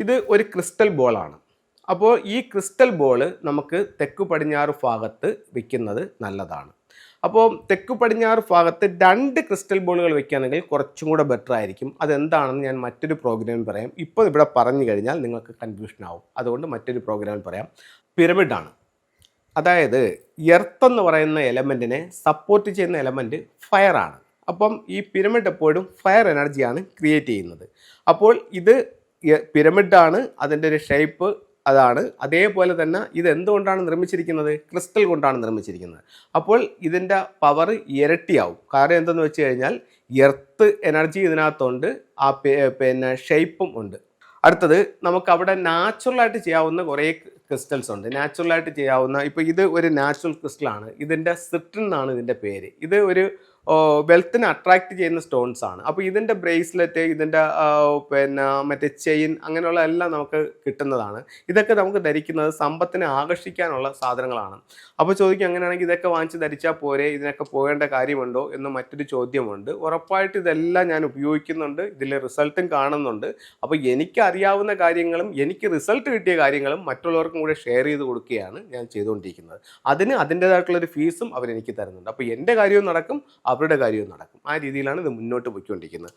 ഇത് ഒരു ക്രിസ്റ്റൽ ബോളാണ്. അപ്പോൾ ഈ ക്രിസ്റ്റൽ ബോൾ നമുക്ക് തെക്ക് പടിഞ്ഞാറ് ഭാഗത്ത് വെക്കുന്നത് നല്ലതാണ്. അപ്പോൾ തെക്ക് പടിഞ്ഞാറ് ഭാഗത്ത് 2 ക്രിസ്റ്റൽ ബോളുകൾ വെക്കുകയാണെങ്കിൽ കുറച്ചും കൂടെ ബെറ്റർ ആയിരിക്കും. അതെന്താണെന്ന് ഞാൻ മറ്റൊരു പ്രോഗ്രാമിൽ പറയാം. ഇപ്പോൾ ഇവിടെ പറഞ്ഞു കഴിഞ്ഞാൽ നിങ്ങൾക്ക് കൺഫ്യൂഷൻ ആവും. അതുകൊണ്ട് മറ്റൊരു പ്രോഗ്രാമിൽ പറയാം. പിരമിഡാണ്. അതായത് എർത്ത് എന്ന് പറയുന്ന എലമെൻറ്റിനെ സപ്പോർട്ട് ചെയ്യുന്ന എലമെൻറ്റ് ഫയറാണ്. അപ്പം ഈ പിരമിഡ് എപ്പോഴും ഫയർ എനർജിയാണ് ക്രിയേറ്റ് ചെയ്യുന്നത്. അപ്പോൾ ഇത് പിരമിഡാണ്, അതിൻ്റെ ഒരു ഷേപ്പ് അതാണ്. അതേപോലെ തന്നെ ഇത് എന്തുകൊണ്ടാണ് നിർമ്മിച്ചിരിക്കുന്നത്? ക്രിസ്റ്റൽ കൊണ്ടാണ് നിർമ്മിച്ചിരിക്കുന്നത്. അപ്പോൾ ഇതിൻ്റെ പവർ ഇരട്ടിയാവും. കാരണം എന്തെന്ന് വെച്ച് കഴിഞ്ഞാൽ എർത്ത് എനർജി ഇതിനകത്തുണ്ട്, ആ പിന്നെ ഷേപ്പും ഉണ്ട്. അടുത്തത് നമുക്ക് അവിടെ നാച്ചുറലായിട്ട് ചെയ്യാവുന്ന കുറേ ക്രിസ്റ്റൽസ് ഉണ്ട്. നാച്ചുറലായിട്ട് ചെയ്യാവുന്ന, ഇപ്പോൾ ഇത് ഒരു നാച്ചുറൽ ക്രിസ്റ്റലാണ്. ഇതിൻ്റെ സിട്രിൻ എന്നാണ് ഇതിൻ്റെ പേര്. ഇത് ഒരു വെൽത്തിനെ അട്രാക്റ്റ് ചെയ്യുന്ന സ്റ്റോൺസ് ആണ്. അപ്പോൾ ഇതിൻ്റെ ബ്രേസ്ലെറ്റ്, ഇതിൻ്റെ പിന്നെ മറ്റേ ചെയിൻ, അങ്ങനെയുള്ള എല്ലാം നമുക്ക് കിട്ടുന്നതാണ്. ഇതൊക്കെ നമുക്ക് ധരിക്കുന്നത് സമ്പത്തിനെ ആകർഷിക്കാനുള്ള സാധനങ്ങളാണ്. അപ്പോൾ ചോദിക്കും, അങ്ങനെയാണെങ്കിൽ ഇതൊക്കെ വാങ്ങിച്ച് ധരിച്ചാൽ പോരെ, ഇതിനൊക്കെ പോകേണ്ട കാര്യമുണ്ടോ എന്ന് മറ്റൊരു ചോദ്യമുണ്ട്. ഉറപ്പായിട്ട് ഇതെല്ലാം ഞാൻ ഉപയോഗിക്കുന്നുണ്ട്, ഇതിൽ റിസൾട്ടും കാണുന്നുണ്ട്. അപ്പോൾ എനിക്ക് അറിയാവുന്ന കാര്യങ്ങളും എനിക്ക് റിസൾട്ട് കിട്ടിയ കാര്യങ്ങളും മറ്റുള്ളവർക്കും കൂടെ ഷെയർ ചെയ്ത് കൊടുക്കുകയാണ് ഞാൻ ചെയ്തുകൊണ്ടിരിക്കുന്നത്. അതിന് അതിൻ്റേതായിട്ടുള്ളൊരു ഫീസും അവരെനിക്ക് തരുന്നുണ്ട്. അപ്പോൾ എൻ്റെ കാര്യവും നടക്കും, അവരുടെ കാര്യവും നടക്കും. ആ രീതിയിലാണ് ഇത് മുന്നോട്ട് പോയിക്കൊണ്ടിരിക്കുന്നത്.